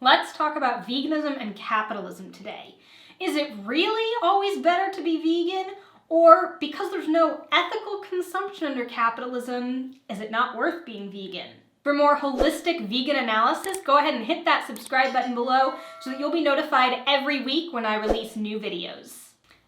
Let's talk about veganism and capitalism today. Is it really always better to be vegan? Or because there's no ethical consumption under capitalism, is it not worth being vegan? For more holistic vegan analysis, go ahead and hit that subscribe button below so that you'll be notified every week when I release new videos.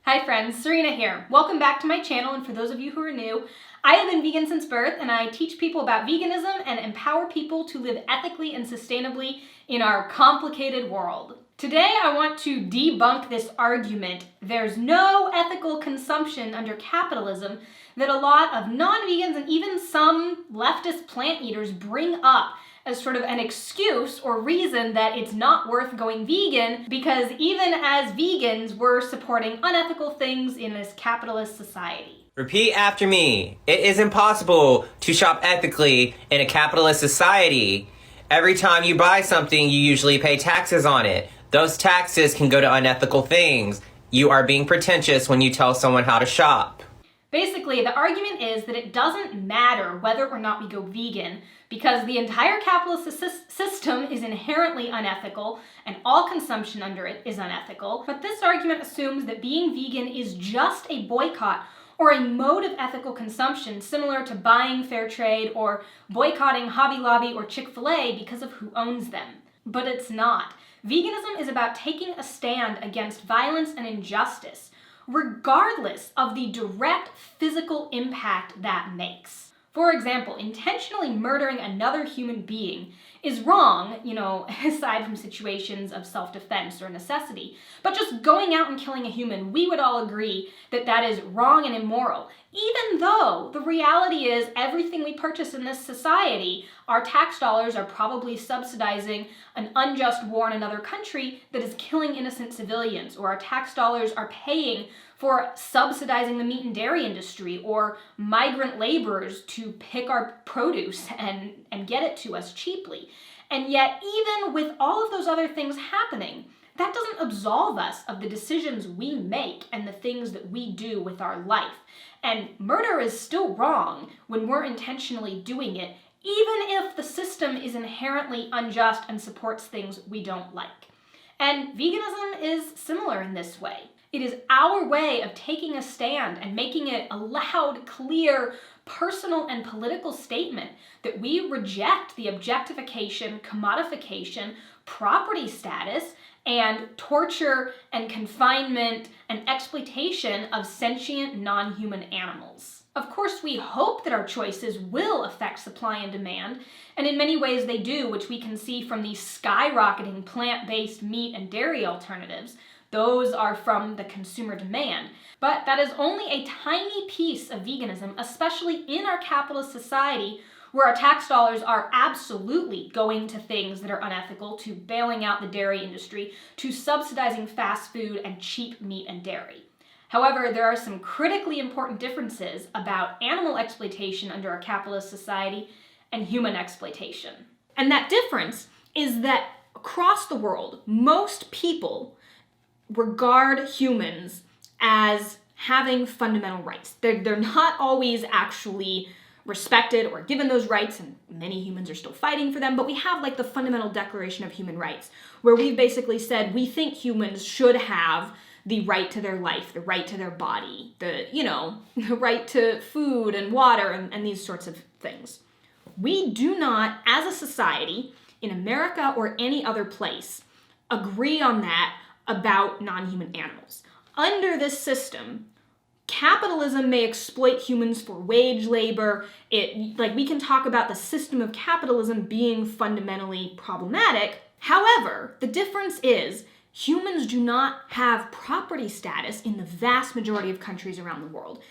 Hi friends, Serena here. Welcome back to my channel, and for those of you who are new, I have been vegan since birth, and I teach people about veganism and empower people to live ethically and sustainably in our complicated world. Today I want to debunk this argument, there's no ethical consumption under capitalism, that a lot of non-vegans and even some leftist plant eaters bring up as sort of an excuse or reason that it's not worth going vegan because even as vegans, we're supporting unethical things in this capitalist society. Repeat after me. It is impossible to shop ethically in a capitalist society. Every time you buy something, you usually pay taxes on it. Those taxes can go to unethical things. You are being pretentious when you tell someone how to shop. Basically, the argument is that it doesn't matter whether or not we go vegan because the entire capitalist system is inherently unethical and all consumption under it is unethical. But this argument assumes that being vegan is just a boycott or a mode of ethical consumption similar to buying fair trade or boycotting Hobby Lobby or Chick-fil-A because of who owns them. But it's not. Veganism is about taking a stand against violence and injustice, regardless of the direct physical impact that makes. For example, intentionally murdering another human being is wrong, aside from situations of self-defense or necessity. But just going out and killing a human, we would all agree that that is wrong and immoral. Even though the reality is everything we purchase in this society, our tax dollars are probably subsidizing an unjust war in another country that is killing innocent civilians, or our tax dollars are paying for subsidizing the meat and dairy industry or migrant laborers to pick our produce and get it to us cheaply. And yet, even with all of those other things happening, that doesn't absolve us of the decisions we make and the things that we do with our life. And murder is still wrong when we're intentionally doing it, even if the system is inherently unjust and supports things we don't like. And veganism is similar in this way. It is our way of taking a stand and making it a loud, clear, personal and political statement that we reject the objectification, commodification, property status, and torture and confinement and exploitation of sentient non-human animals. Of course, we hope that our choices will affect supply and demand, and in many ways they do, which we can see from the skyrocketing plant-based meat and dairy alternatives. Those are from the consumer demand. But that is only a tiny piece of veganism, especially in our capitalist society, where our tax dollars are absolutely going to things that are unethical, to bailing out the dairy industry, to subsidizing fast food and cheap meat and dairy. However, there are some critically important differences about animal exploitation under a capitalist society and human exploitation. And that difference is that across the world, most people regard humans as having fundamental rights. They're not always actually respected or given those rights, and many humans are still fighting for them, but we have like the Fundamental Declaration of Human Rights, where we've basically said we think humans should have the right to their life, the right to their body, the right to food and water and these sorts of things. We do not, as a society, in America or any other place, agree on that about non-human animals. Under this system, capitalism may exploit humans for wage labor. We can talk about the system of capitalism being fundamentally problematic. However, the difference is humans do not have property status in the vast majority of countries around the world,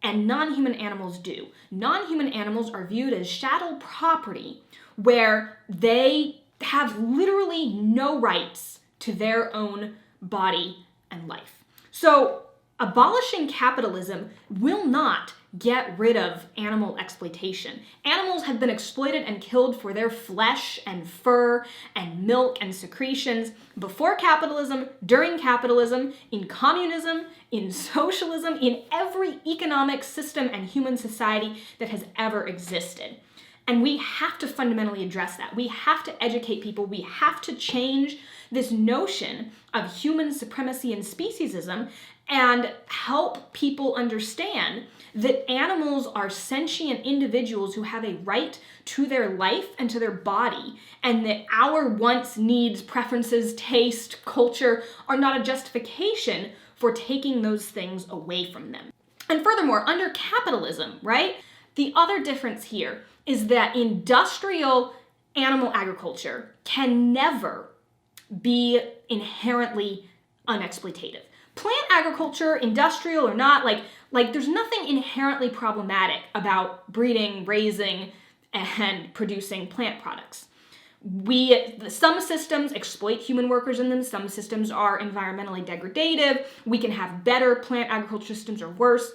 and non-human animals do. Non-human animals are viewed as chattel property, where they have literally no rights to their own body and life. So abolishing capitalism will not get rid of animal exploitation. Animals have been exploited and killed for their flesh and fur and milk and secretions before capitalism, during capitalism, in communism, in socialism, in every economic system and human society that has ever existed. And we have to fundamentally address that. We have to educate people. We have to change this notion of human supremacy and speciesism and help people understand that animals are sentient individuals who have a right to their life and to their body, and that our wants, needs, preferences, taste, culture are not a justification for taking those things away from them. And furthermore, under capitalism, right, the other difference here is that industrial animal agriculture can never be inherently unexploitative. Plant agriculture, industrial or not, like there's nothing inherently problematic about breeding, raising, and producing plant products. Some systems exploit human workers in them, some systems are environmentally degradative, we can have better plant agriculture systems or worse.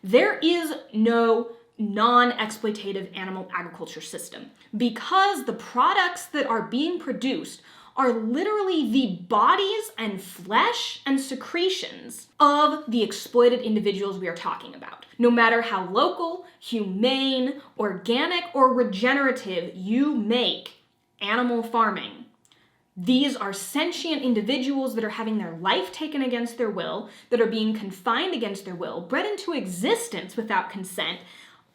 There is no non-exploitative animal agriculture system because the products that are being produced are literally the bodies and flesh and secretions of the exploited individuals we are talking about. No matter how local, humane, organic, or regenerative you make animal farming, these are sentient individuals that are having their life taken against their will, that are being confined against their will, bred into existence without consent,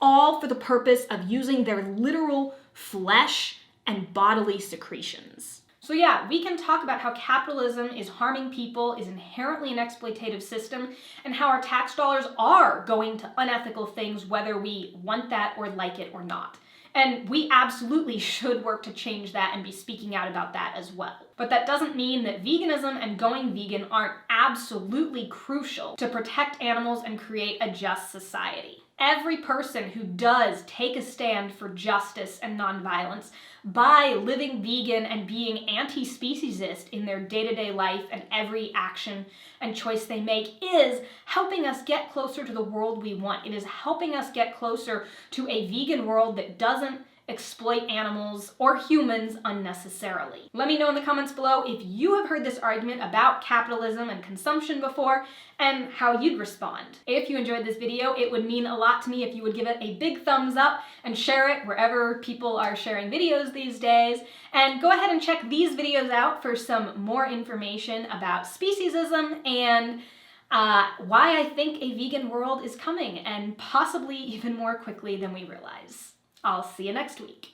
all for the purpose of using their literal flesh and bodily secretions. So yeah, we can talk about how capitalism is harming people, is inherently an exploitative system, and how our tax dollars are going to unethical things whether we want that or like it or not. And we absolutely should work to change that and be speaking out about that as well. But that doesn't mean that veganism and going vegan aren't absolutely crucial to protect animals and create a just society. Every person who does take a stand for justice and nonviolence by living vegan and being anti-speciesist in their day-to-day life and every action and choice they make is helping us get closer to the world we want. It is helping us get closer to a vegan world that doesn't exploit animals or humans unnecessarily. Let me know in the comments below if you have heard this argument about capitalism and consumption before and how you'd respond. If you enjoyed this video, it would mean a lot to me if you would give it a big thumbs up and share it wherever people are sharing videos these days. And go ahead and check these videos out for some more information about speciesism and why I think a vegan world is coming, and possibly even more quickly than we realize. I'll see you next week.